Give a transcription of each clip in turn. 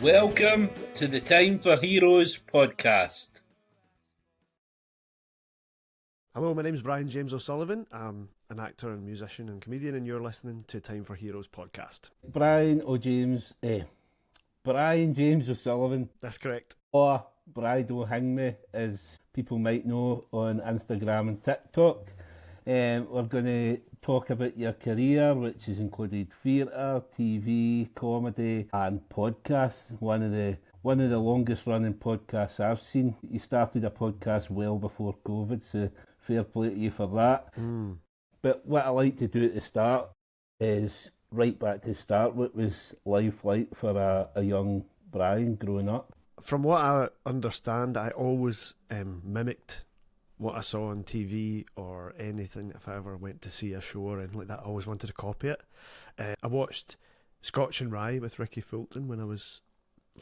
Welcome to the Time for Heroes podcast. Hello, my name's Brian James O'Sullivan. I'm an actor and musician and comedian, and you're listening to Time for Heroes podcast. Brian James O'Sullivan, That's correct. or Brido Hingwy, as people might know on Instagram and TikTok. We're going to talk about your career, which has included theatre, TV, comedy, and podcasts. One of the longest running podcasts I've seen. You started a podcast well before COVID, so fair play to you for that. But what I like to do at the start is right back to the start. What was life like for a young Brian growing up? From what I understand, I always mimicked what I saw on TV or anything. If I ever went to see a show or anything like that, I always wanted to copy it. I watched Scotch and Rye with Ricky Fulton when I was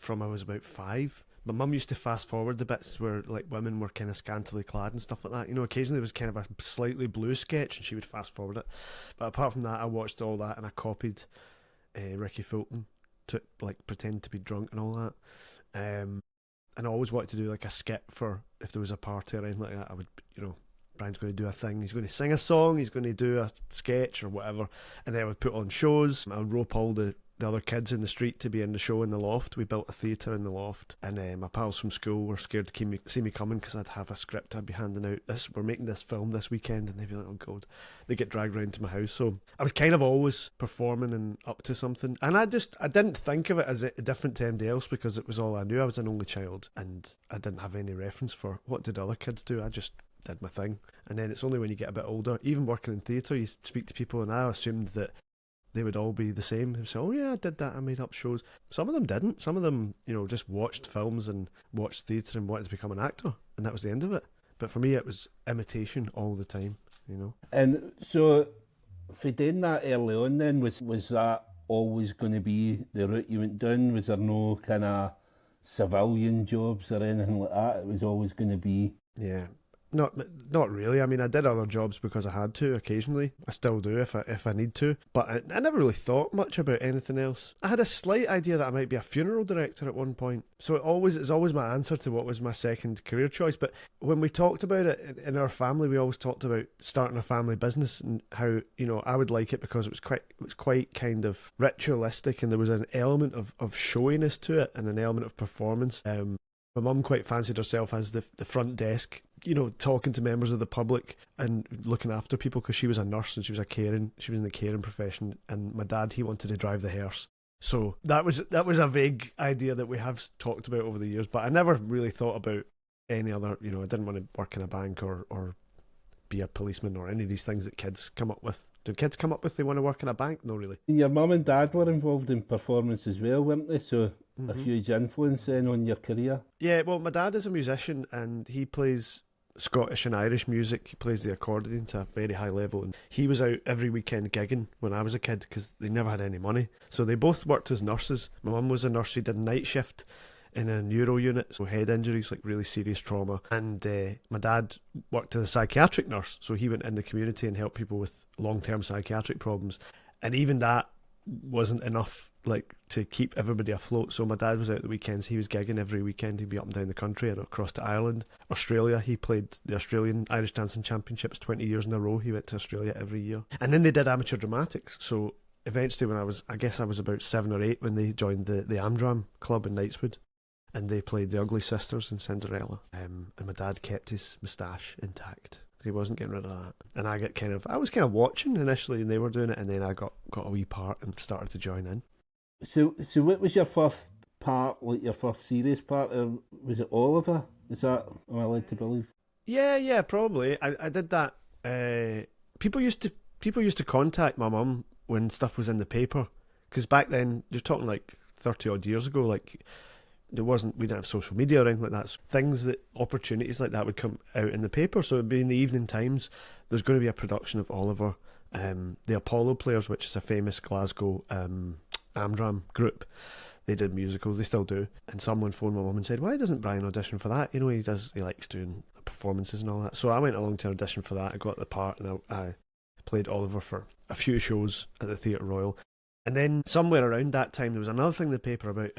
about 5. My mum used to fast forward the bits where like women were kind of scantily clad and stuff like that. You know, occasionally there was kind of a slightly blue sketch and she would fast forward it. But apart from that, I watched all that and I copied Ricky Fulton to like pretend to be drunk and all that. And I always wanted to do like a skit for if there was a party or anything like that. I would, Brian's going to do a thing. He's going to sing a song. He's going to do a sketch or whatever. And then I would put on shows. I would rope all the other kids in the street to be in the show in the loft. We built a theatre in the loft, and my pals from school were scared to see me coming because I'd have a script I'd be handing out. We're making this film this weekend, and they'd be like, oh god. They get dragged round to my house. So I was kind of always performing and up to something, and I didn't think of it as different to anybody else because it was all I knew. I was an only child and I didn't have any reference for what did other kids do. I just did my thing. And then it's only when you get a bit older, even working in theatre, you speak to people, and I assumed that they would all be the same. They say, oh yeah, I did that, I made up shows. Some of them didn't. Some of them, just watched films and watched theatre and wanted to become an actor, and that was the end of it. But for me, it was imitation all the time, And so, for doing that early on then, was that always going to be the route you went down? Was there no kind of civilian jobs or anything like that? It was always going to be... Yeah. Not really. I mean, I did other jobs because I had to occasionally. I still do if I need to. But I never really thought much about anything else. I had a slight idea that I might be a funeral director at one point. So it's always my answer to what was my second career choice. But when we talked about it in our family, we always talked about starting a family business and how, I would like it because it was quite kind of ritualistic, and there was an element of showiness to it and an element of performance. My mum quite fancied herself as the front desk, talking to members of the public and looking after people because she was a nurse and she was in the caring profession. And my dad, he wanted to drive the hearse. So that was a vague idea that we have talked about over the years, but I never really thought about any other, I didn't want to work in a bank or be a policeman or any of these things that kids come up with. Do kids come up with they want to work in a bank? No, really. Your mum and dad were involved in performance as well, weren't they? So a huge influence then on your career. Yeah, well, my dad is a musician and he plays Scottish and Irish music. He plays the accordion to a very high level, and he was out every weekend gigging when I was a kid because they never had any money. So they both worked as nurses. My mum was a nurse. She did night shift in a neuro unit, so head injuries, like really serious trauma. And my dad worked as a psychiatric nurse, so he went in the community and helped people with long-term psychiatric problems. And even that wasn't enough, like, to keep everybody afloat. So my dad was out the weekends. He was gigging every weekend. He'd be up and down the country and across to Ireland, Australia. He played the Australian Irish Dancing Championships 20 years in a row. He went to Australia every year. And then they did amateur dramatics. So eventually when I was about 7 or 8 when they joined the Amdram club in Knightswood. And they played the Ugly Sisters in Cinderella. And my dad kept his moustache intact. He wasn't getting rid of that. And I was kind of watching initially and they were doing it, and then I got a wee part and started to join in. So what was your first part, like your first serious part? Or was it Oliver? Is that, am I allowed to believe? Yeah, probably. I did that. People used to contact my mum when stuff was in the paper. Because back then, you're talking like 30 odd years ago, like... we didn't have social media or anything like that. So opportunities like that would come out in the paper. So it'd be in the evening times. There's going to be a production of Oliver, the Apollo Players, which is a famous Glasgow Amdram group. They did musicals, they still do. And someone phoned my mum and said, why doesn't Brian audition for that? He likes doing performances and all that. So I went along to audition for that. I got the part and I played Oliver for a few shows at the Theatre Royal. And then somewhere around that time, there was another thing in the paper about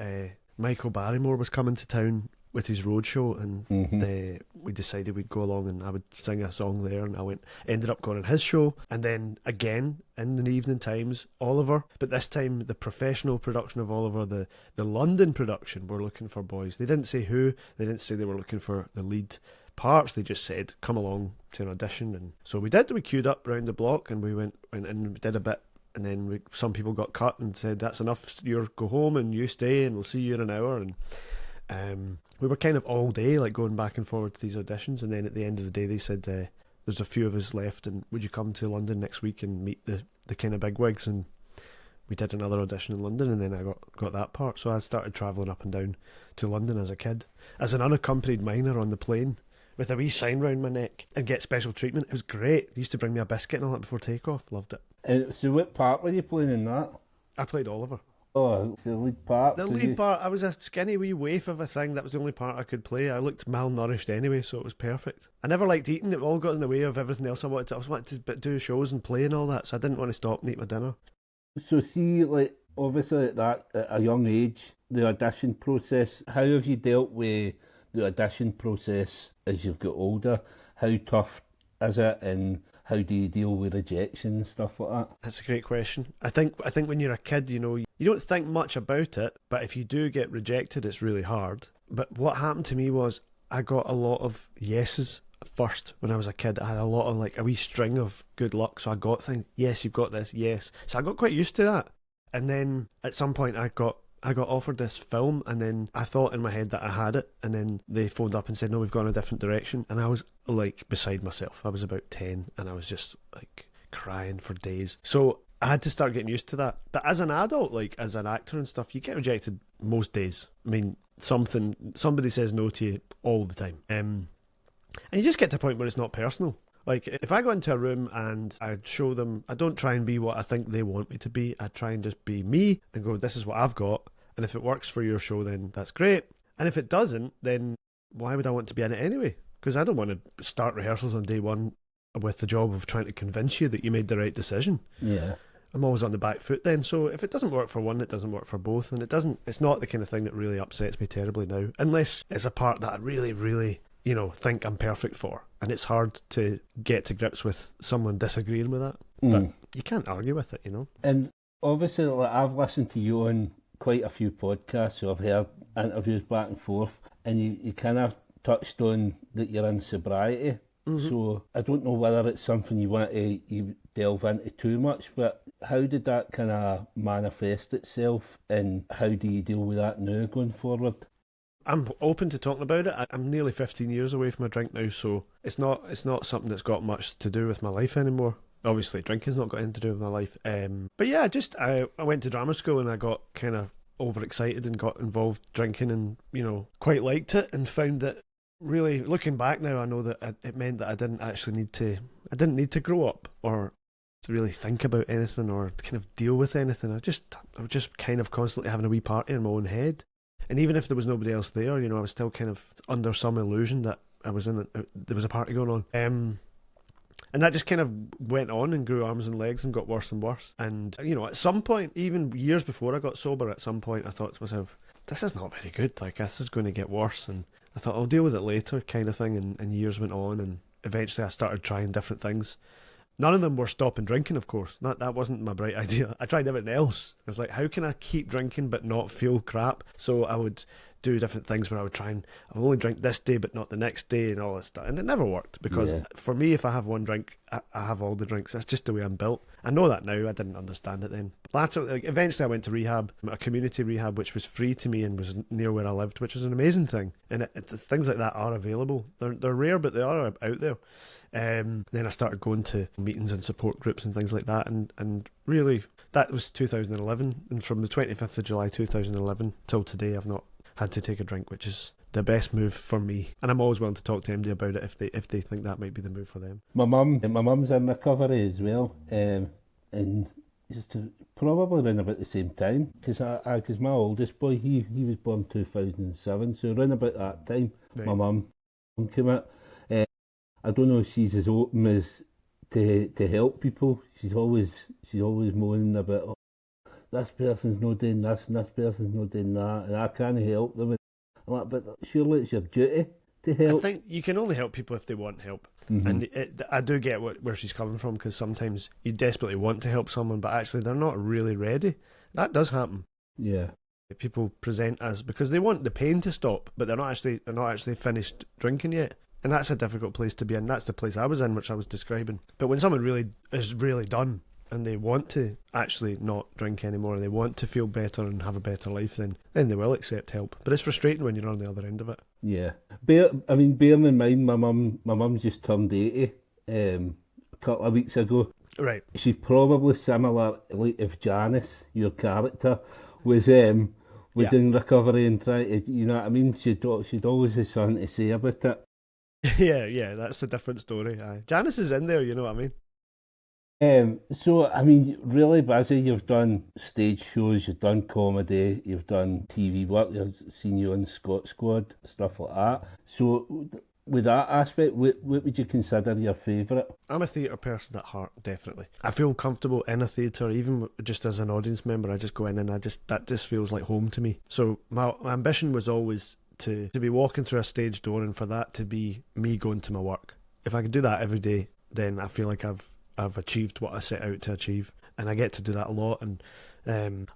Michael Barrymore was coming to town with his roadshow, and we decided we'd go along and I would sing a song there, and ended up going on his show, and then again in the evening times Oliver, but this time the professional production of Oliver, the London production, were looking for boys. They didn't say who, they didn't say they were looking for the lead parts, they just said come along to an audition. And so we queued up round the block, and we went and we did a bit. And then some people got cut and said, that's enough, you go home and you stay and we'll see you in an hour. And we were kind of all day like going back and forward to these auditions. And then at the end of the day they said, there's a few of us left, and would you come to London next week and meet the kind of bigwigs? And we did another audition in London, and then I got that part. So I started travelling up and down to London as a kid, as an unaccompanied minor on the plane, with a wee sign round my neck, and get special treatment. It was great. They used to bring me a biscuit and all that before takeoff. Loved it. So what part were you playing in that? I played Oliver. Oh, it's the lead part. The lead part, I was a skinny wee waif of a thing. That was the only part I could play. I looked malnourished anyway, so it was perfect. I never liked eating. It all got in the way of everything else I wanted to. I wanted to do shows and play and all that, so I didn't want to stop and eat my dinner. So see, like, obviously at a young age, the audition process, how have you dealt with the audition process as you've got older? How tough is it, and how do you deal with rejection and stuff like that? That's a great question. I think when you're a kid, you don't think much about it, but if you do get rejected, it's really hard. But what happened to me was I got a lot of yeses first when I was a kid. I had a lot of like a wee string of good luck, so I got things, yes, you've got this, yes. So I got quite used to that. And then at some point I got offered this film, and then I thought in my head that I had it, and then they phoned up and said, no, we've gone a different direction. And I was like beside myself. I was about 10 and I was just like crying for days. So I had to start getting used to that. But as an adult, like as an actor and stuff, you get rejected most days. I mean, somebody says no to you all the time. And you just get to a point where it's not personal. Like, if I go into a room and I show them, I don't try and be what I think they want me to be. I try and just be me and go, this is what I've got. And if it works for your show, then that's great. And if it doesn't, then why would I want to be in it anyway? Because I don't want to start rehearsals on day one with the job of trying to convince you that you made the right decision. Yeah. I'm always on the back foot then. So if it doesn't work for one, it doesn't work for both. And it's not the kind of thing that really upsets me terribly now. Unless it's a part that I really, really, think I'm perfect for. And it's hard to get to grips with someone disagreeing with that. But you can't argue with it, And obviously, like, I've listened to you on quite a few podcasts, so I've heard interviews back and forth, and you kind of touched on that you're in sobriety. So I don't know whether it's something you want to delve into too much, but how did that kind of manifest itself, and how do you deal with that now going forward? I'm open to talking about it. I'm nearly 15 years away from a drink now, so it's not something that's got much to do with my life anymore. Obviously, drinking's not got anything to do with my life. But yeah, I went to drama school and I got kind of overexcited and got involved drinking, and quite liked it, and found that really, looking back now, I know that it meant that I didn't need to grow up or to really think about anything or kind of deal with anything. I was just kind of constantly having a wee party in my own head. And even if there was nobody else there, I was still kind of under some illusion that there was a party going on. And that just kind of went on and grew arms and legs and got worse and worse. And, at some point, even years before I got sober, at some point I thought to myself, this is not very good. Like, this is going to get worse. And I thought, I'll deal with it later, kind of thing. And years went on, and eventually I started trying different things. None of them were stopping drinking, of course. That wasn't my bright idea. I tried everything else. I was like, how can I keep drinking but not feel crap? So I would do different things where I would try and I'll only drink this day but not the next day and all this stuff. And it never worked, because for me, if I have one drink, I have all the drinks. That's just the way I'm built. I know that now. I didn't understand it then. Eventually I went to rehab, a community rehab, which was free to me and was near where I lived, which was an amazing thing. And things like that are available. They're rare, but they are out there. Then I started going to meetings and support groups and things like that, and really, that was 2011, and from the 25th of July 2011 till today, I've not had to take a drink, which is the best move for me. And I'm always willing to talk to MD about it if they think that might be the move for them. My mum's in recovery as well, and just probably around about the same time, because my oldest boy, he was born 2007, so around about that time, right. My mum came out. I don't know if she's as open as to help people. She's always moaning about this person's not doing this and this person's not doing that, and I can't help them. I'm like, but surely it's your duty to help. I think you can only help people if they want help. And I do get where she's coming from, because sometimes you desperately want to help someone, but actually they're not really ready. That does happen. Yeah. People present as because they want the pain to stop, but they're not actually finished drinking yet. And that's a difficult place to be in. That's the place I was in, which I was describing. But when someone really is really done and they want to actually not drink anymore, and they want to feel better and have a better life, then they will accept help. But it's frustrating when you're on the other end of it. Yeah. Bearing in mind, my mum just turned 80 a couple of weeks ago. Right. She's probably similar, like if Janice, your character, was in recovery and trying to, you know what I mean? She'd always have something to say about it. Yeah, that's a different story. Aye. Janice is in there, you know what I mean? So, I mean, really busy. You've done stage shows, you've done comedy, you've done TV work, I've seen you on Scott Squad, stuff like that. So, with that aspect, what would you consider your favourite? I'm a theatre person at heart, definitely. I feel comfortable in a theatre, even just as an audience member. I just go in and that just feels like home to me. So my ambition was always to be walking through a stage door, and for that to be me going to my work. If I could do that every day, then I feel like I've achieved what I set out to achieve, and I get to do that a lot. And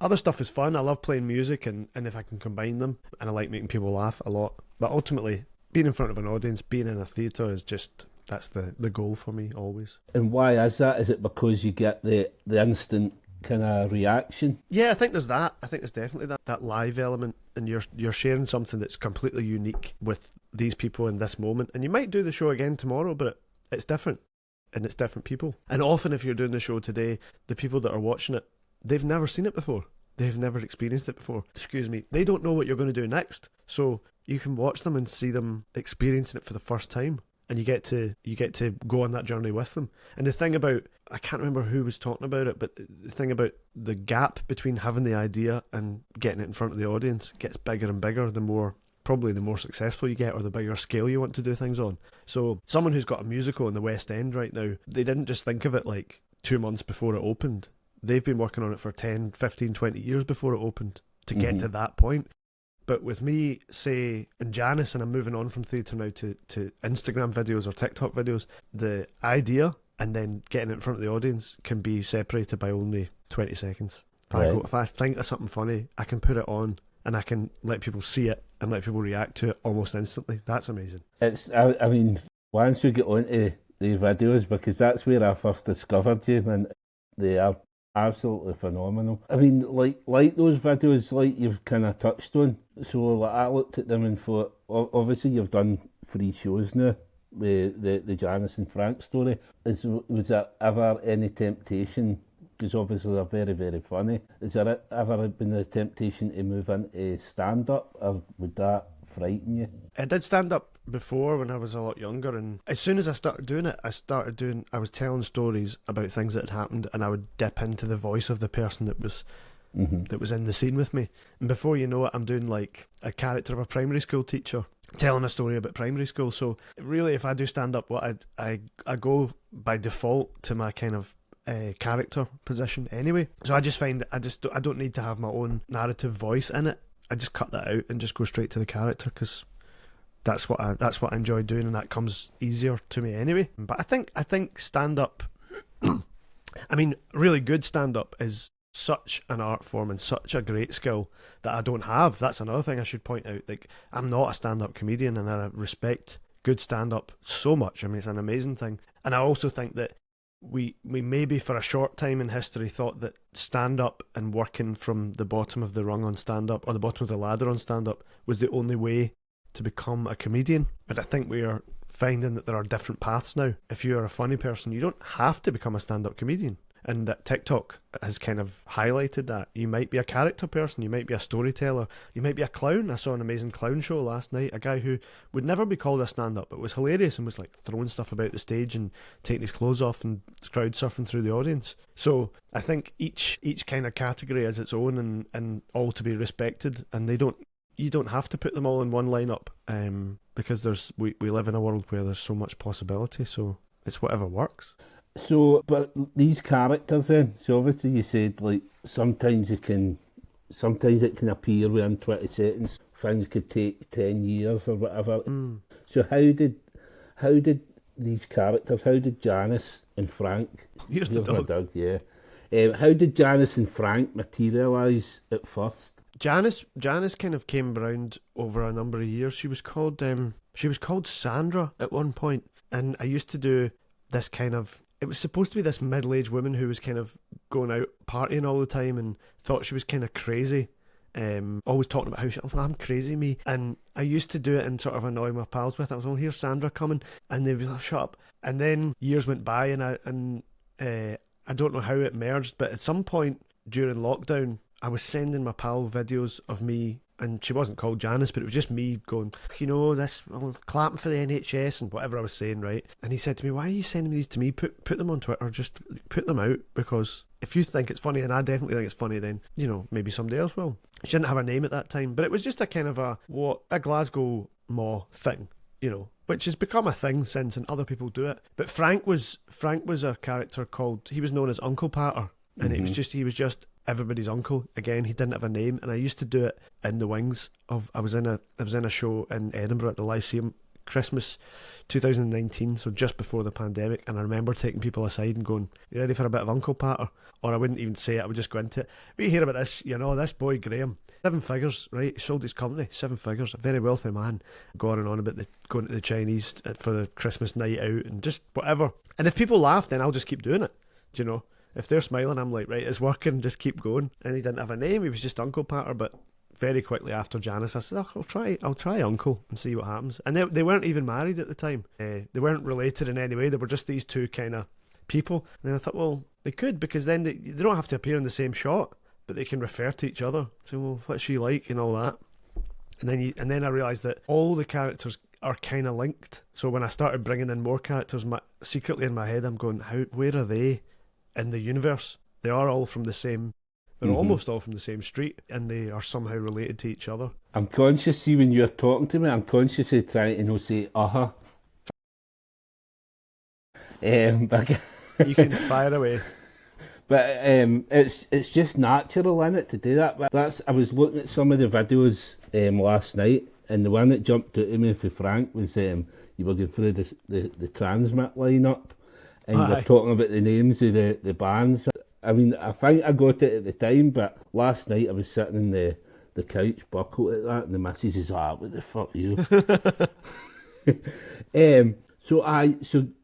other stuff is fun. I love playing music, and if I can combine them, and I like making people laugh a lot. But ultimately, being in front of an audience, being in a theatre that's the goal for me always. And why is that? Is it because you get the instant kind of reaction? Yeah, I think there's that. I think there's definitely that live element, and you're sharing something that's completely unique with these people in this moment. And you might do the show again tomorrow, but it's different, and it's different people. And often if you're doing the show today, the people that are watching it, they've never seen it before. They've never experienced it before. Excuse me. They don't know what you're going to do next. So you can watch them and see them experiencing it for the first time, and you get to go on that journey with them. And the thing about, I can't remember who was talking about it, but the thing about the gap between having the idea and getting it in front of the audience gets bigger and bigger the more successful you get, or the bigger scale you want to do things on. So someone who's got a musical in the West End right now, they didn't just think of it like 2 months before it opened. They've been working on it for 10, 15, 20 years before it opened to get to that point. But with me, say, and Janice, and I'm moving on from theatre now to Instagram videos or TikTok videos, the idea and then getting it in front of the audience can be separated by only 20 seconds. If I think of something funny, I can put it on and I can let people see it and let people react to it almost instantly. That's amazing. I mean, once we get onto the videos, because that's where I first discovered you, and they are absolutely phenomenal. I mean, like those videos, like you've kind of touched on. So like, I looked at them and thought, obviously you've done 3 shows now with the Janice and Frank story. Was there ever any temptation? Because obviously they're very, very funny. Has there ever been a temptation to move into stand-up, or would that frighten you? I did stand-up before when I was a lot younger, and as soon as I started doing it, I was telling stories about things that had happened, and I would dip into the voice of the person that was in the scene with me. And before you know it, I'm doing like a character of a primary school teacher, telling a story about primary school. So really, if I do stand-up, I go by default to my kind of character position anyway. So I just find that I don't need to have my own narrative voice in it. I just cut that out and just go straight to the character, because that's what I enjoy doing, and that comes easier to me anyway. But I think stand up I mean, really good stand up is such an art form and such a great skill that I don't have. That's another thing I should point out. Like, I'm not a stand up comedian, and I respect good stand up so much. I mean, it's an amazing thing. And I also think that we maybe for a short time in history thought that stand-up and working from the bottom of the rung on stand-up, or the bottom of the ladder on stand-up, was the only way to become a comedian. But I think we are finding that there are different paths now. If you're a funny person, you don't have to become a stand-up comedian. And that TikTok has kind of highlighted that. You might be a character person, you might be a storyteller, you might be a clown. I saw an amazing clown show last night, a guy who would never be called a stand-up, but was hilarious and was like throwing stuff about the stage and taking his clothes off and crowd surfing through the audience. So I think each kind of category has its own, and all to be respected, and you don't have to put them all in one lineup, because we live in a world where there's so much possibility, so it's whatever works. So, but these characters then, so obviously you said like sometimes it can appear within 20 seconds. Things could take 10 years or whatever. So how did these characters, how did Janice and Frank, Here's the my dog. dog, yeah. How did Janice and Frank materialise at first? Janice kind of came around over a number of years. She was called Sandra at one point, and I used to do this kind of. It was supposed to be this middle-aged woman who was kind of going out partying all the time and thought she was kind of crazy. Always talking about how I'm crazy, me. And I used to do it and sort of annoy my pals with it. I was like, here's Sandra coming, and they'd be like, shut up. And then years went by, and I don't know how it merged, but at some point during lockdown, I was sending my pal videos of me, and she wasn't called Janice, but it was just me going, this, I'm clapping for the NHS and whatever I was saying, right? And he said to me, why are you sending these to me? Put them on Twitter, just put them out, because if you think it's funny, and I definitely think it's funny, then, maybe somebody else will. She didn't have a name at that time, but it was just a kind of a Glasgow Maw thing, which has become a thing since, and other people do it. But Frank was a character called, he was known as Uncle Patter, and he was just everybody's uncle. Again, he didn't have a name, and I used to do it in the wings of. I was in a show in Edinburgh at the Lyceum, Christmas 2019, so just before the pandemic, and I remember taking people aside and going, "You ready for a bit of Uncle Patter?" Or I wouldn't even say it; I would just go into it. We hear about this, this boy Graham, 7 figures, right? He sold his company, 7 figures, a very wealthy man. Go on and on about going to the Chinese for the Christmas night out and just whatever. And if people laugh, then I'll just keep doing it. Do you know? If they're smiling, I'm like, right, it's working, just keep going. And he didn't have a name, he was just Uncle Patter. But very quickly after Janice, I said, I'll try Uncle and see what happens. And they weren't even married at the time. They weren't related in any way. They were just these two kind of people. And then I thought, well, they could, because then they don't have to appear in the same shot, but they can refer to each other. So, well, what's she like and all that. And then I realised that all the characters are kind of linked. So when I started bringing in more characters, secretly in my head, I'm going, where are they in the universe? They are all from the same. They're almost all from the same street, and they are somehow related to each other. I'm conscious, see, when you're talking to me, I'm consciously trying to say, but You can fire away. But it's just natural in it to do that. But I was looking at some of the videos last night, and the one that jumped out to me for Frank was you were going through the Transmit lineup, and you were talking about the names of the bands. I mean, I think I got it at the time, but last night I was sitting in the couch buckled at that, and the missus is like, what the fuck are you? So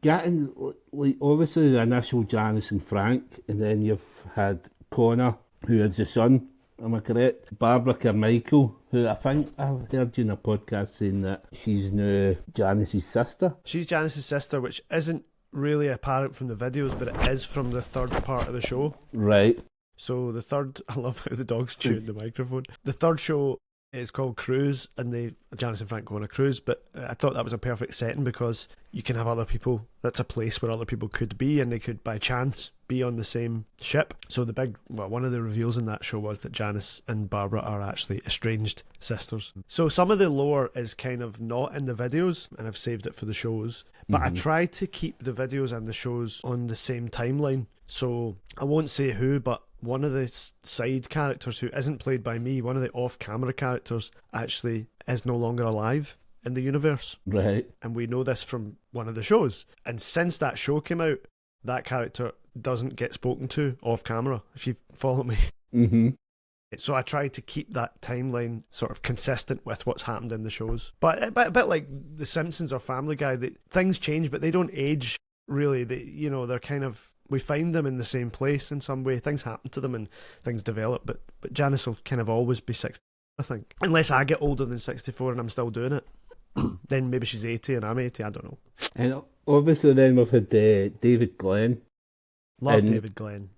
getting, like, obviously the initial Janice and Frank, and then you've had Connor, who is the son, am I correct? Barbara Carmichael, who I think I've heard you in a podcast saying that she's now Janice's sister. She's Janice's sister, which isn't really apparent from the videos, but it is from the third part of the show. Right. So the third, I love how the dog's chewing the microphone. The third show is called Cruise, and Janice and Frank go on a cruise, but I thought that was a perfect setting because you can have other people, that's a place where other people could be, and they could by chance be on the same ship. So one of the reveals in that show was that Janice and Barbara are actually estranged sisters. So some of the lore is kind of not in the videos, and I've saved it for the shows, but I try to keep the videos and the shows on the same timeline. So I won't say who, but one of the side characters who isn't played by me, one of the off-camera characters, actually is no longer alive in the universe. Right. And we know this from one of the shows. And since that show came out, that character doesn't get spoken to off-camera, if you follow me. Mm-hmm. So I try to keep that timeline sort of consistent with what's happened in the shows. But a bit like The Simpsons or Family Guy, things change, but they don't age, really. They're kind of... We find them in the same place in some way. Things happen to them and things develop, but Janice will kind of always be 60, I think. Unless I get older than 64 and I'm still doing it. Then maybe she's 80 and I'm 80, I don't know. And obviously then we've had David Glen. David Glen.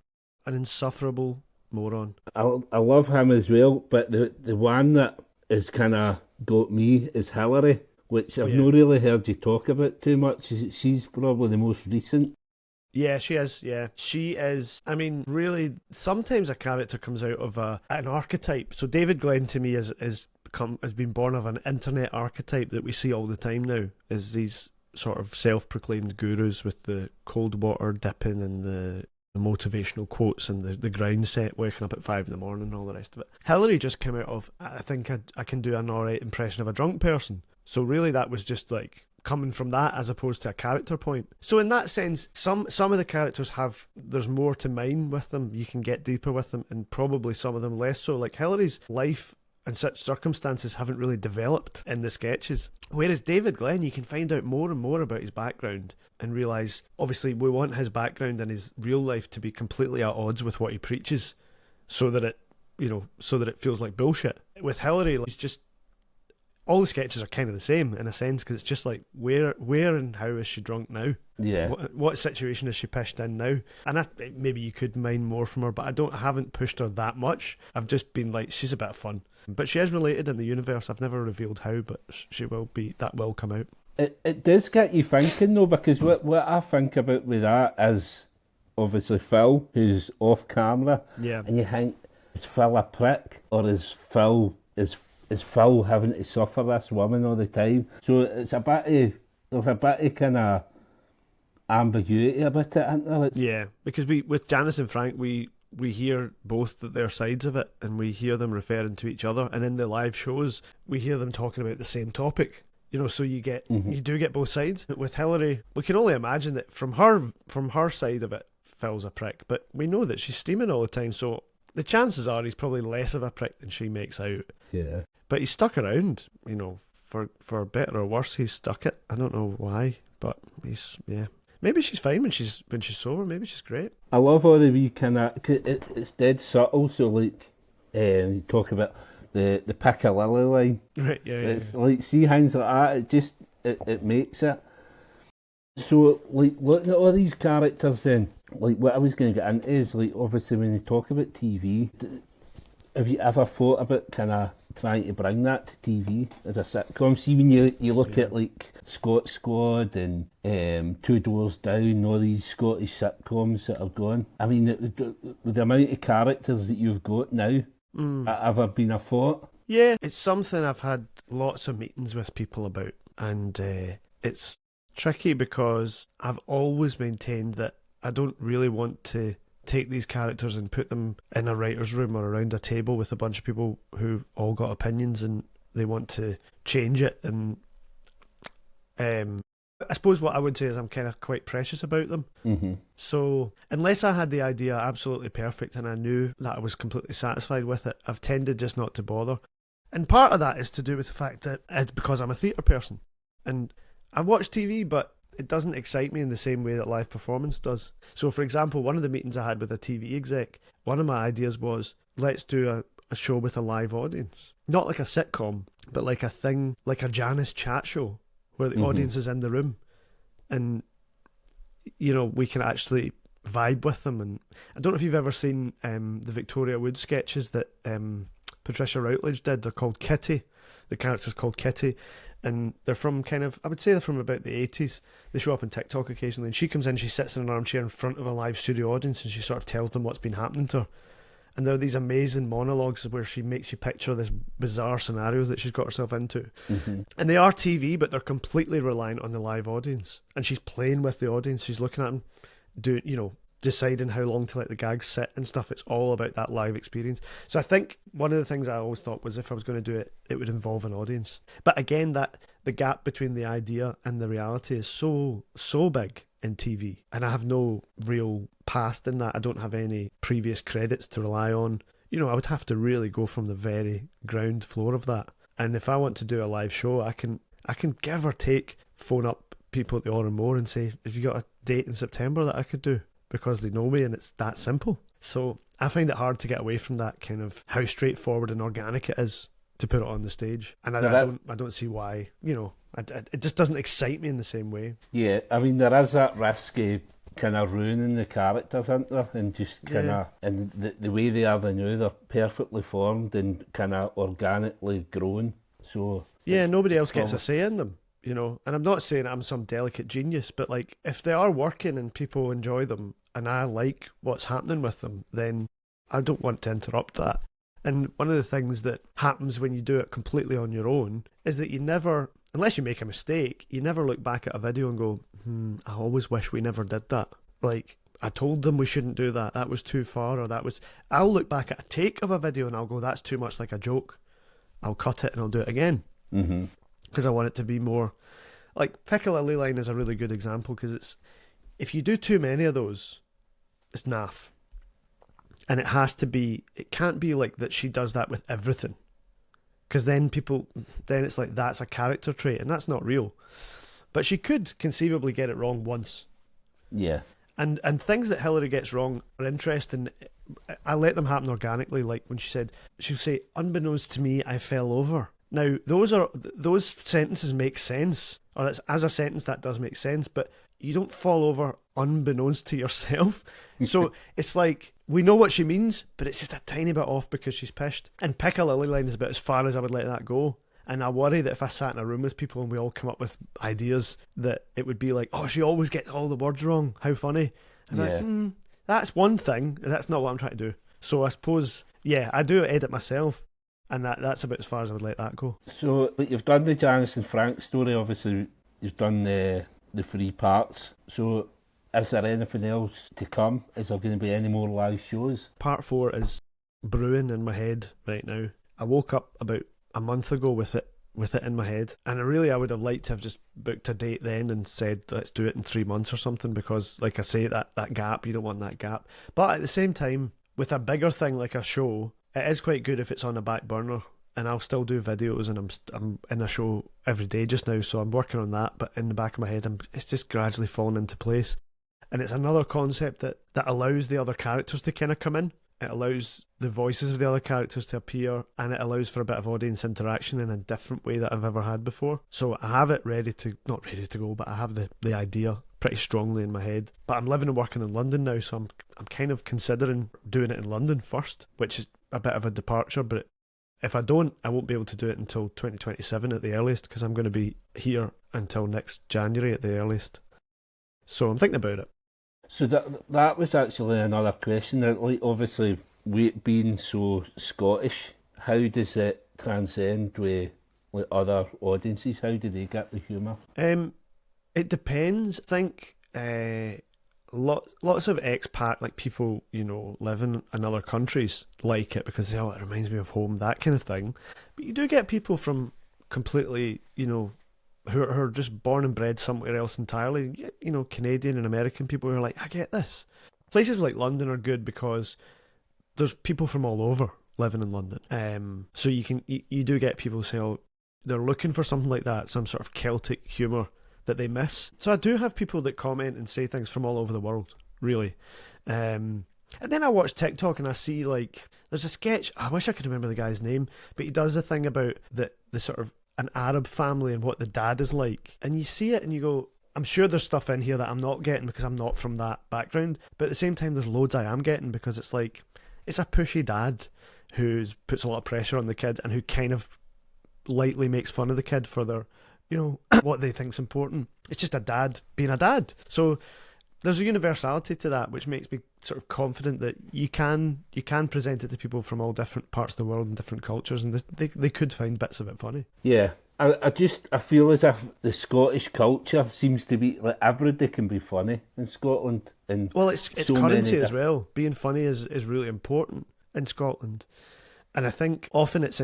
An insufferable moron. I love him as well, but the one that has kind of got me is Hilary, which I've not really heard you talk about too much. She's probably the most recent. Yeah, she is. Yeah, she is. I mean, really, sometimes a character comes out of an archetype. So David Glen to me has been born of an internet archetype that we see all the time now. Is these sort of self-proclaimed gurus with the cold water dipping and the motivational quotes and the ground set, waking up at 5 in the morning and all the rest of it. Hilary just came out of, I think I can do an alright impression of a drunk person. So really that was just like coming from that as opposed to a character point. So in that sense, some of the characters there's more to mine with them, you can get deeper with them, and probably some of them less so. Like Hilary's life and such circumstances haven't really developed in the sketches. Whereas David Glen, you can find out more and more about his background and realise, obviously, we want his background and his real life to be completely at odds with what he preaches, so that it feels like bullshit. With Hilary, it's just all the sketches are kind of the same in a sense, because it's just like where and how is she drunk now? Yeah. What situation is she pished in now? And maybe you could mine more from her, but I haven't pushed her that much. I've just been like, she's a bit of fun. But she is related in the universe. I've never revealed how, but she will be. That will come out. It does get you thinking though, because what I think about with that is obviously Phil, who's off camera. Yeah. And you think, is Phil a prick, or is Phil having to suffer this woman all the time? So there's a bit of kind of ambiguity about it, isn't there? Yeah, because with Janice and Frank, we hear both their sides of it, and we hear them referring to each other, and in the live shows we hear them talking about the same topic, so you do get both sides. With Hilary, we can only imagine that from her side of it, Phil's a prick, but we know that she's steaming all the time, so the chances are he's probably less of a prick than she makes out. Yeah, but he's stuck around, for better or worse. He's stuck it. I don't know why, but maybe she's fine when she's sober. Maybe she's great. I love all the wee kind of, it's dead subtle. So like, you talk about the Piccadilly line. Right. Yeah. It's like, see things like that. It just it makes it. So like looking at all these characters, then like what I was going to get into is like obviously when you talk about TV, have you ever thought about kind of trying to bring that to TV as a sitcom? See, when you look at like Scott Squad and Two Doors Down, all these Scottish sitcoms that are going. I mean, the amount of characters that you've got now, ever been a thought? Yeah, it's something I've had lots of meetings with people about, and it's tricky because I've always maintained that I don't really want to take these characters and put them in a writer's room or around a table with a bunch of people who've all got opinions and they want to change it. And I suppose what I would say is I'm kind of quite precious about them. Mm-hmm. So unless I had the idea absolutely perfect and I knew that I was completely satisfied with it, I've tended just not to bother. And part of that is to do with the fact that it's because I'm a theatre person and I watch TV, but it doesn't excite me in the same way that live performance does. So, for example, one of the meetings I had with a TV exec, one of my ideas was, let's do a show with a live audience. Not like a sitcom, but like a thing, like a Janice chat show, where the audience is in the room. And, we can actually vibe with them. And I don't know if you've ever seen the Victoria Wood sketches that Patricia Routledge did. They're called Kitty. The character's called Kitty. And they're from I would say they're from about the 80s. They show up on TikTok occasionally. And she comes in, she sits in an armchair in front of a live studio audience and she sort of tells them what's been happening to her. And there are these amazing monologues where she makes you picture this bizarre scenario that she's got herself into. Mm-hmm. And they are TV, but they're completely reliant on the live audience. And she's playing with the audience. She's looking at them, deciding how long to let the gags sit and stuff. It's all about that live experience. So I think one of the things I always thought was if I was going to do it, it would involve an audience. But again, that the gap between the idea and the reality is so big in TV. And I have no real past in that. I don't have any previous credits to rely on. I would have to really go from the very ground floor of that. And if I want to do a live show, I can give or take phone up people at the Or and More and say, have you got a date in September that I could do? Because they know me and it's that simple. So I find it hard to get away from that kind of how straightforward and organic it is to put it on the stage. And I don't see why, it just doesn't excite me in the same way. Yeah, I mean, there is that risk of kind of ruining the characters, isn't there? And just kind of, and the way they are now, they're perfectly formed and kind of organically grown. So yeah, nobody else gets a say in them. And I'm not saying I'm some delicate genius, but like if they are working and people enjoy them and I like what's happening with them, then I don't want to interrupt that. And one of the things that happens when you do it completely on your own is that you never, unless you make a mistake, you never look back at a video and go, I always wish we never did that. Like, I told them we shouldn't do that. That was too far, or that was... I'll look back at a take of a video and I'll go, that's too much like a joke. I'll cut it and I'll do it again. Because I want it to be more... Like, Pick a Lily line is a really good example, because it's... If you do too many of those, it's naff. And it has to be... It can't be like that she does that with everything. Because then it's like, that's a character trait, and that's not real. But she could conceivably get it wrong once. Yeah. And things that Hilary gets wrong are interesting. I let them happen organically, like when she'll say, unbeknownst to me, I fell over. Now, those sentences make sense. Or as a sentence, that does make sense, but you don't fall over unbeknownst to yourself. So it's like, we know what she means, but it's just a tiny bit off because she's pissed. And Pick a Lily line is about as far as I would let that go. And I worry that if I sat in a room with people and we all come up with ideas, that it would be like, oh, she always gets all the words wrong. How funny. And like, that's one thing, and that's not what I'm trying to do. So I suppose, yeah, I do edit myself, and that's about as far as I would let that go. So you've done the Janice and Frank story, obviously you've done the 3 parts. So is there anything else to come? Is there going to be any more live shows? Part 4 is brewing in my head right now. I woke up about a month ago with it in my head, and I would have liked to have just booked a date then and said, let's do it in 3 months or something, because like I say, that gap, you don't want that gap. But at the same time, with a bigger thing like a show, it is quite good if it's on a back burner, and I'll still do videos, and I'm in a show every day just now, so I'm working on that. But in the back of my head, it's just gradually falling into place. And it's another concept that allows the other characters to kind of come in. It allows the voices of the other characters to appear, and it allows for a bit of audience interaction in a different way that I've ever had before. So I have it not ready to go, but I have the idea pretty strongly in my head. But I'm living and working in London now, so I'm kind of considering doing it in London first, which is a bit of a departure. But if I don't, I won't be able to do it until 2027 at the earliest, because I'm going to be here until next January at the earliest. So I'm thinking about it. So that was actually another question. Like, obviously, being so Scottish, how does it transcend with other audiences? How do they get the humour? It depends. I think lots of expat, like people, living in other countries, like it because they say, oh, it reminds me of home, that kind of thing. But you do get people from completely, who are just born and bred somewhere else entirely, Canadian and American people who are like, I get this. Places like London are good because there's people from all over living in London. So you do get people say, oh, they're looking for something like that, some sort of Celtic humour that they miss. So I do have people that comment and say things from all over the world, really. And then I watch TikTok and I see, like, there's a sketch, I wish I could remember the guy's name, but he does a thing about the sort of an Arab family and what the dad is like, and you see it and you go, I'm sure there's stuff in here that I'm not getting because I'm not from that background, but at the same time there's loads I am getting, because it's like, it's a pushy dad who puts a lot of pressure on the kid and who kind of lightly makes fun of the kid for their, what they think's important. It's just a dad being a dad. So there's a universality to that, which makes me sort of confident that you can present it to people from all different parts of the world and different cultures, and they could find bits of it funny. Yeah, I feel as if the Scottish culture seems to be like everybody can be funny in Scotland, and well, it's so currency as well. Being funny is really important in Scotland, and I think often it's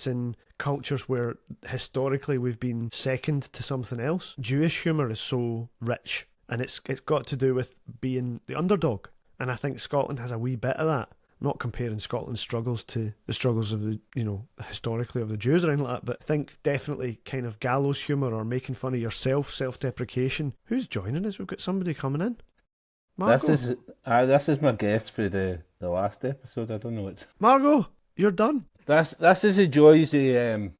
in cultures where historically we've been second to something else. Jewish humour is so rich. And it's got to do with being the underdog. And I think Scotland has a wee bit of that. I'm not comparing Scotland's struggles to the struggles of the, historically of the Jews or anything like that, but I think definitely kind of gallows humour or making fun of yourself, self-deprecation. Who's joining us? We've got somebody coming in. Margot. This is my guest for the last episode. I don't know what's... Margot, you're done. This is the joys of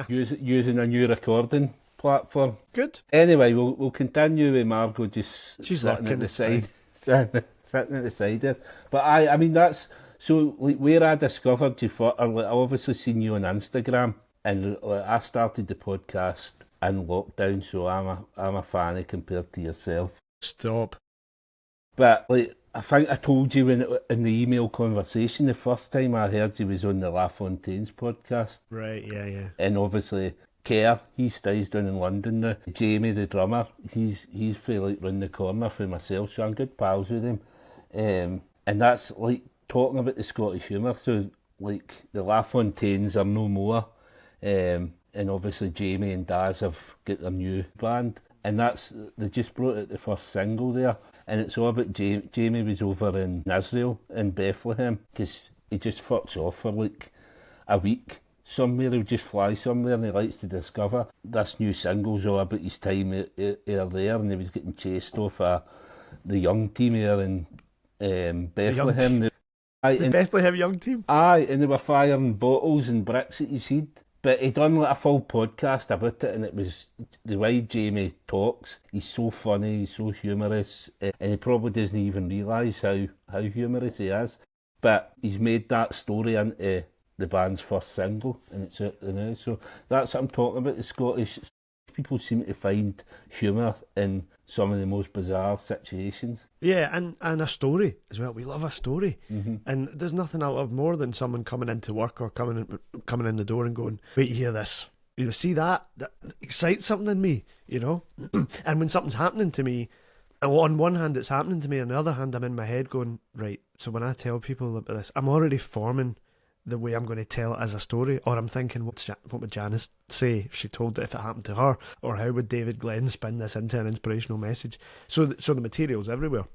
using a new recording platform. Good. Anyway, we'll continue with Margot just she's sitting looking at the side, sitting at the side there. But I mean that's so like where I discovered you for. I obviously seen you on Instagram, and I started the podcast in lockdown, so I'm a fan compared to yourself. Stop. But like I think I told you in the email conversation the first time I heard you was on the La Fontaine's podcast. Right. Yeah. And obviously Kerr, he stays down in London now. Jamie, the drummer, he's fair like round the corner for myself, so I'm good pals with him. And that's like talking about the Scottish humour. So like the LaFontaines are no more, and obviously Jamie and Daz have got their new band, and they just brought out the first single there, and it's all about Jamie was over in Israel in Bethlehem because he just fucks off for like a week somewhere. He'll just fly somewhere and he likes to discover. This new single's all about his time there, and he was getting chased off the young team here in Bethlehem. The Bethlehem young team? Aye, and they were firing bottles and bricks at his head. But he done like a full podcast about it, and it was the way Jamie talks. He's so funny, he's so humorous, and he probably doesn't even realise how humorous he is. But he's made that story into the band's first single, and it's out there now. So that's what I'm talking about. The Scottish people seem to find humour in some of the most bizarre situations. Yeah, and a story as well. We love a story. And there's nothing I love more than someone coming into work or coming in the door and going, wait, you hear this? You know, see that excites something in me, you know? And when something's happening to me, on one hand it's happening to me, on the other hand I'm in my head going, right, so when I tell people about this, I'm already forming the way I'm going to tell it as a story, or I'm thinking, what would Janice say if she told it if it happened to her, or how would David Glen spin this into an inspirational message? So the material's everywhere,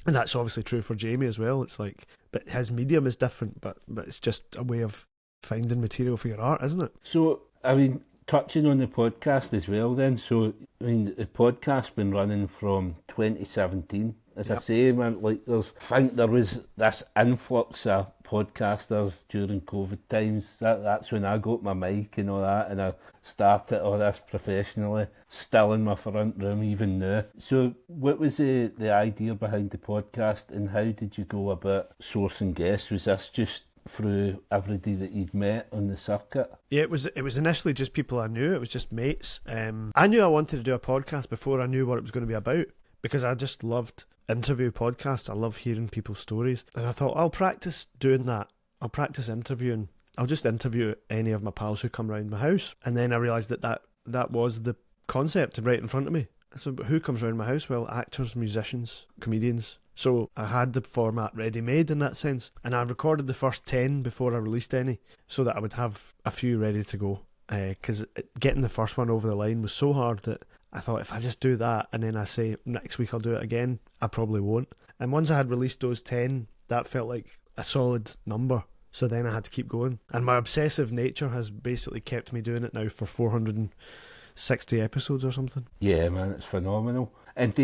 and that's obviously true for Jamie as well. It's like, but his medium is different, but it's just a way of finding material for your art, isn't it? So I mean, touching on the podcast as well then, so I mean the podcast's been running from 2017. As I say, man, like I think there was this influx of podcasters during COVID times. That's when I got my mic and all that, and I started all this professionally, still in my front room even now. So what was the idea behind the podcast, and how did you go about sourcing guests? Was this just through everybody that you'd met on the circuit? Yeah, it was initially just people I knew. It was just mates. I knew I wanted to do a podcast before I knew what it was going to be about, because I just loved interview podcasts. I love hearing people's stories, and I thought I'll practice doing that. I'll practice interviewing. I'll just interview any of my pals who come round my house. And then I realised that was the concept right in front of me. So who comes round my house? Well, actors, musicians, comedians. So I had the format ready made in that sense, and I recorded the first 10 before I released any, so that I would have a few ready to go, because getting the first one over the line was so hard that I thought, if I just do that and then I say next week I'll do it again, I probably won't. And once I had released those 10, that felt like a solid number. So then I had to keep going. And my obsessive nature has basically kept me doing it now for 460 episodes or something. Yeah, man, it's phenomenal. And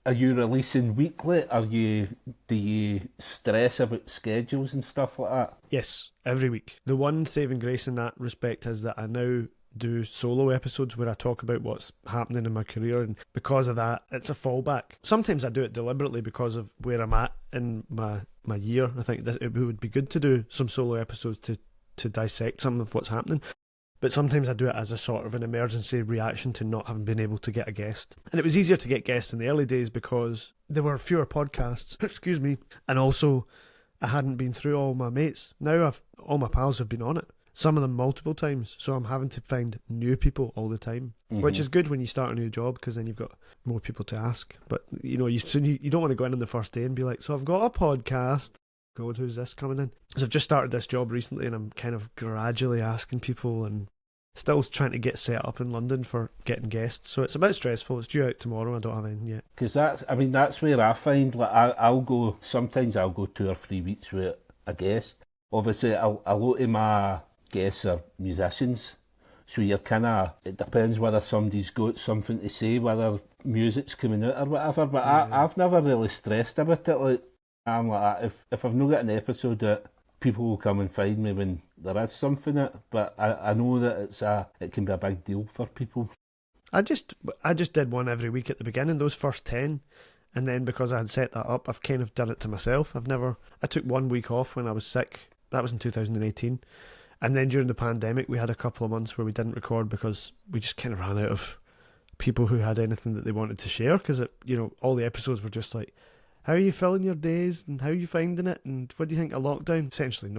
are you releasing weekly? Do you stress about schedules and stuff like that? Yes, every week. The one saving grace in that respect is that I now do solo episodes where I talk about what's happening in my career, and because of that it's a fallback. Sometimes I do it deliberately because of where I'm at in my year. I think that it would be good to do some solo episodes to dissect some of what's happening, but sometimes I do it as a sort of an emergency reaction to not having been able to get a guest. And it was easier to get guests in the early days because there were fewer podcasts excuse me, and also I hadn't been through all my mates. Now all my pals have been on it, some of them multiple times, so I'm having to find new people all the time, which is good when you start a new job, because then you've got more people to ask. But you know, you don't want to go in on the first day and be like, so I've got a podcast, God, who's this coming in? So I've just started this job recently, and I'm kind of gradually asking people, and still trying to get set up in London for getting guests. So it's a bit stressful. It's due out tomorrow. I don't have anything yet. Because that's where I find, like, sometimes I'll go 2 or 3 weeks with a guest. Obviously, a lot of my guests are musicians, so you're it depends whether somebody's got something to say, whether music's coming out or whatever, but I've never really stressed about it. Like, I'm like that. If I've not got an episode that people will come and find me when there is something in it, but I know that it can be a big deal for people. I just did one every week at the beginning, those first 10, and then because I had set that up, I've kind of done it to myself. I took 1 week off when I was sick. That was in 2018. And then during the pandemic, we had a couple of months where we didn't record because we just kind of ran out of people who had anything that they wanted to share, because all the episodes were just like How are you filling your days, and how are you finding it, and what do you think of lockdown? Essentially,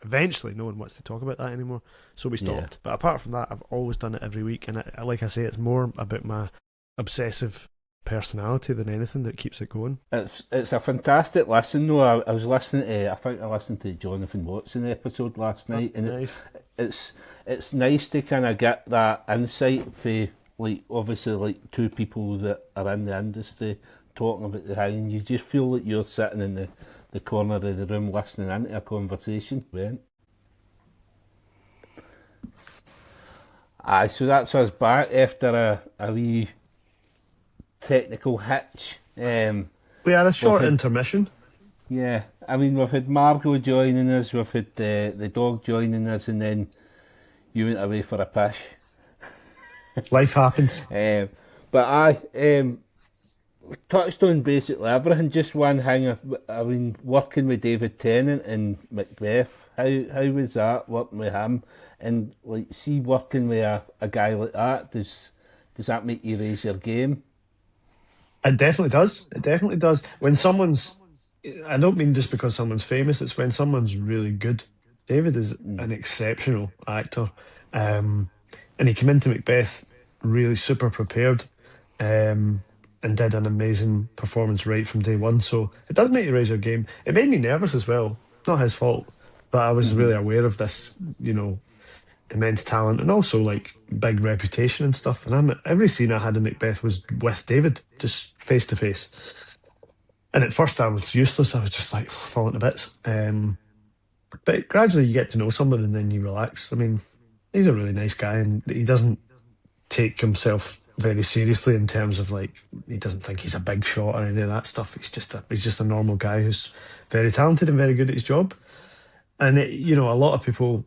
eventually no one wants to talk about that anymore, so we stopped. Yeah. But apart from that, I've always done it every week, and like I say, it's more about my obsessive personality than anything that keeps it going. It's a fantastic listen though. I was listening to, I think I listened to Jonathan Watson episode last night, and Nice. it's nice to kind of get that insight for, like, obviously, like, two people that are in the industry talking about the thing, and you just feel like you're sitting in the corner of the room listening into a conversation. Right? Aye, so that's us back after a wee technical hitch. We had a short had- intermission. Yeah, I mean, we've had Margot joining us, we've had the dog joining us, and then you went away for a pish. Life happens. But we touched on basically everything. Just one thing, I mean, working with David Tennant in Macbeth, how was that, working with him? And, like, see, working with a guy like that, does that make you raise your game? It definitely does. It definitely does. When someone's, I don't mean just because someone's famous, it's when someone's really good. David is an exceptional actor. And he came into Macbeth really super prepared, and did an amazing performance right from day one. So it does make you raise your game. It made me nervous as well. Not his fault, but I was really aware of this, immense talent, and also like big reputation and stuff. And every scene I had in Macbeth was with David, just face to face. And at first I was useless. I was just like falling to bits. But gradually you get to know someone, and then you relax. I mean, he's a really nice guy, and he doesn't take himself very seriously in terms of, like, he doesn't think he's a big shot or any of that stuff. He's just a normal guy who's very talented and very good at his job. And a lot of people,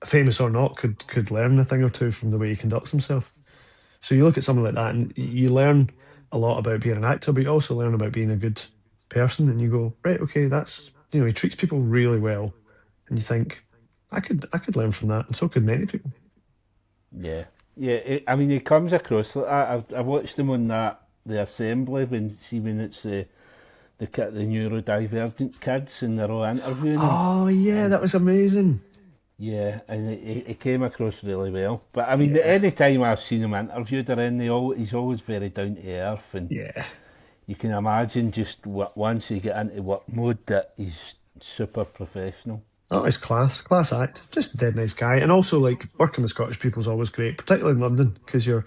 famous or not, could learn a thing or two from the way he conducts himself. So you look at someone like that, and you learn a lot about being an actor, but you also learn about being a good person. And you go, right, okay, that's, he treats people really well, and you think, I could learn from that, and so could many people. Yeah, I mean, he comes across like that. I watched him on the Assembly when it's the neurodivergent kids, and they're all interviewing him. Oh yeah, that was amazing. Yeah, and it came across really well. But I mean, any time I've seen him interviewed or anything, he's always very down to earth, and Yeah. you can imagine just once you get into work mode that he's super professional. Oh, it's class act. Just a dead nice guy, and also, like, working with Scottish people is always great, particularly in London, because you're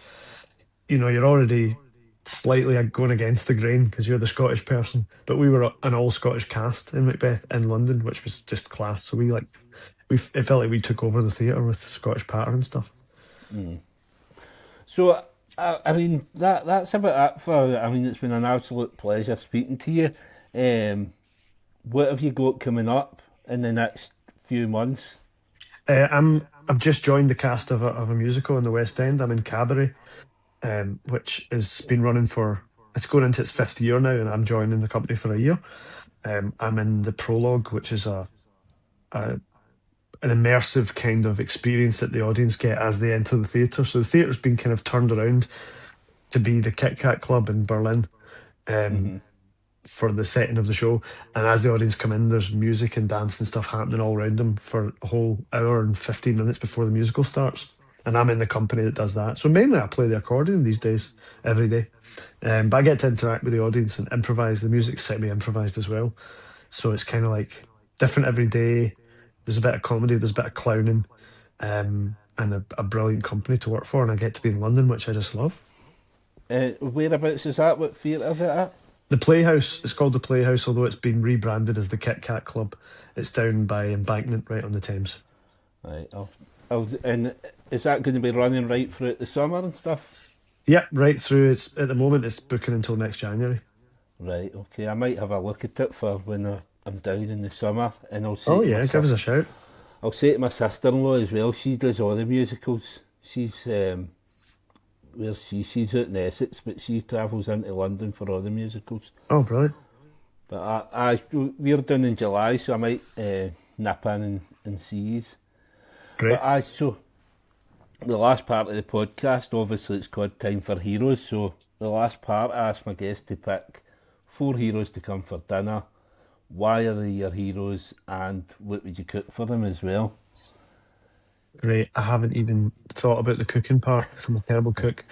already slightly going against the grain because you're the Scottish person. But we were an all Scottish cast in Macbeth in London, which was just class. So it felt like we took over the theatre with Scottish patter and stuff. So, I mean, that's about it for. I mean, it's been an absolute pleasure speaking to you. What have you got coming up in the next few months? I've just joined the cast of a musical in the West End. I'm in Cabaret, which has been running it's going into its 5th year now, and I'm joining the company for a year. I'm in the prologue, which is an immersive kind of experience that the audience get as they enter the theatre. So the theatre's been kind of turned around to be the Kit Kat Club in Berlin. For the setting of the show, and as the audience come in, there's music and dance and stuff happening all around them for a whole hour and 15 minutes before the musical starts, and I'm in the company that does that. So mainly I play the accordion these days, every day, but I get to interact with the audience and improvise. The music's semi-improvised as well, so it's kind of like different every day. There's a bit of comedy, there's a bit of clowning, and a brilliant company to work for, and I get to be in London, which I just love. Whereabouts is that? What theatre is it at? The Playhouse. It's called the Playhouse, although it's been rebranded as the Kit Kat Club. It's down by Embankment, right on the Thames. Right. And is that going to be running right throughout the summer and stuff? Yep, right through. At the moment, it's booking until next January. Right. Okay. I might have a look at it for when I'm down in the summer, and I'll say. Oh yeah, give us a shout. I'll say to my sister-in-law as well. She does all the musicals. She's she's out in Essex, but she travels into London for all the musicals. Oh, brilliant. But we're done in July, so I might nip in and see you. Great. But so the last part of the podcast, obviously it's called Time for Heroes, so the last part I asked my guests to pick 4 heroes to come for dinner. Why are they your heroes, and what would you cook for them as well? Great. I haven't even thought about the cooking part 'cause I'm a terrible cook.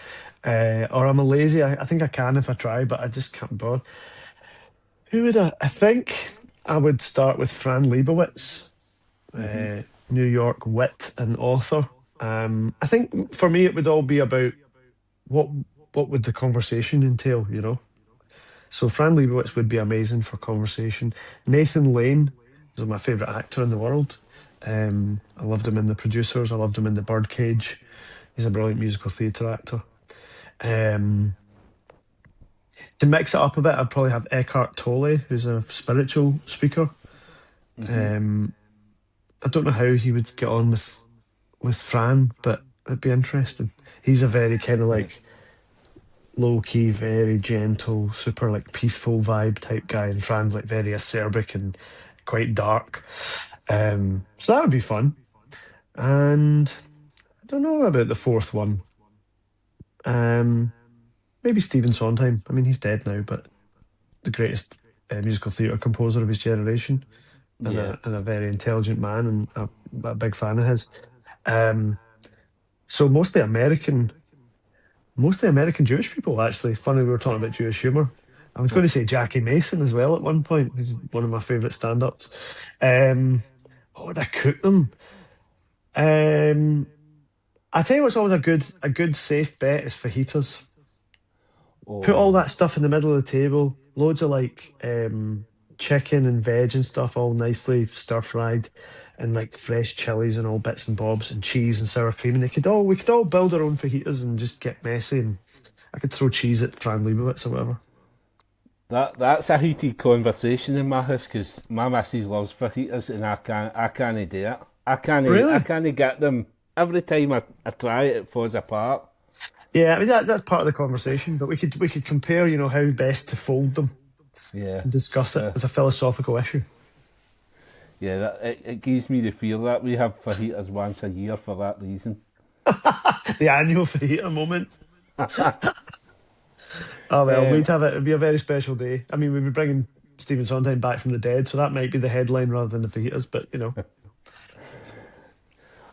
Or I'm a lazy. I think I can if I try, but I just can't bother. Who would I think I would start with Fran Lebowitz, New York wit and author. I think for me it would all be about what what would the conversation entail, you know? So Fran Lebowitz would be amazing for conversation. Nathan Lane is my favourite actor in the world. I loved him in The Producers. I loved him in The Birdcage. He's a brilliant musical theatre actor. Um, to mix it up a bit, I'd probably have Eckhart Tolle, who's a spiritual speaker. I don't know how he would get on with Fran, but it'd be interesting. He's a very kind of like low key, very gentle, super like peaceful vibe type guy, and Fran's like very acerbic and quite dark. So that would be fun. And I don't know about the fourth one. Maybe Stephen Sondheim. I mean, he's dead now, but the greatest musical theatre composer of his generation, and, Yeah. a very intelligent man, and a big fan of his. So mostly American Jewish people, actually. Funny we were talking about Jewish humour. I was going to say Jackie Mason as well at one point. He's one of my favourite stand-ups. What would I cook them? I tell you what's always a good safe bet is fajitas. Put all that stuff in the middle of the table. Loads of like chicken and veg and stuff, all nicely stir fried, and like fresh chilies and all bits and bobs, and cheese and sour cream. And we could all build our own fajitas and just get messy. And I could throw cheese at Fran Lebowitz or whatever. That's a heated conversation in my house because my missus loves fajitas and I can't do it. Really? I can't get them. Every time I try it, it falls apart. Yeah, I mean that's part of the conversation. But we could compare, you know, how best to fold them Yeah, and discuss it as a philosophical issue. yeah. It gives me the feel that we have fajitas once a year for that reason. The annual fajita moment. Oh well, we'd have it. It'd be a very special day. I mean, we'd be bringing Stephen Sondheim back from the dead, so that might be the headline rather than the fajitas. But you know,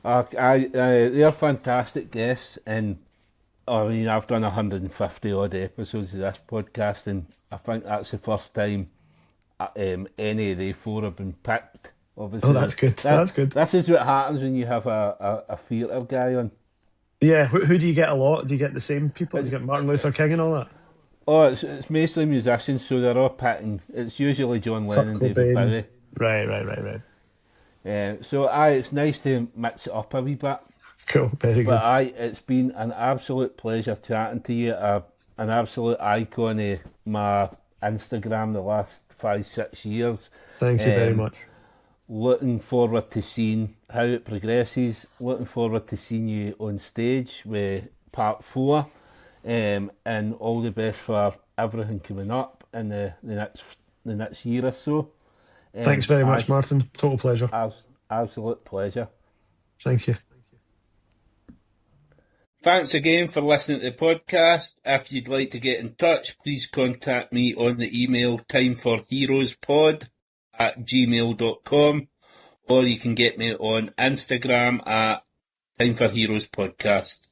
They're fantastic guests, and I mean, I've done 150 odd episodes of this podcast, and I think that's the first time any of the 4 have been picked. Obviously, oh, that's good. That's good. This is what happens when you have a theatre guy on. Yeah, who do you get a lot? Do you get the same people? Do you get Martin Luther King and all that? Oh, it's mostly musicians, so they're all picking. It's usually John Lennon, Kurt David Cobain. Bowie. Right. So it's nice to mix it up a wee bit. Cool, very good. But it's been an absolute pleasure chatting to you. An absolute icon of my Instagram the last 5-6 years. Thank you very much. Looking forward to seeing how it progresses. Looking forward to seeing you on stage with part 4. And all the best for everything coming up in the next year or so. Thanks very much, Martin. Total pleasure. Absolute pleasure. Thank you. Thanks again for listening to the podcast. If you'd like to get in touch, please contact me on the email timeforheroespod@gmail.com, or you can get me on Instagram at timeforheroespodcast.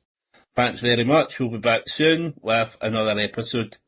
Thanks very much. We'll be back soon with another episode.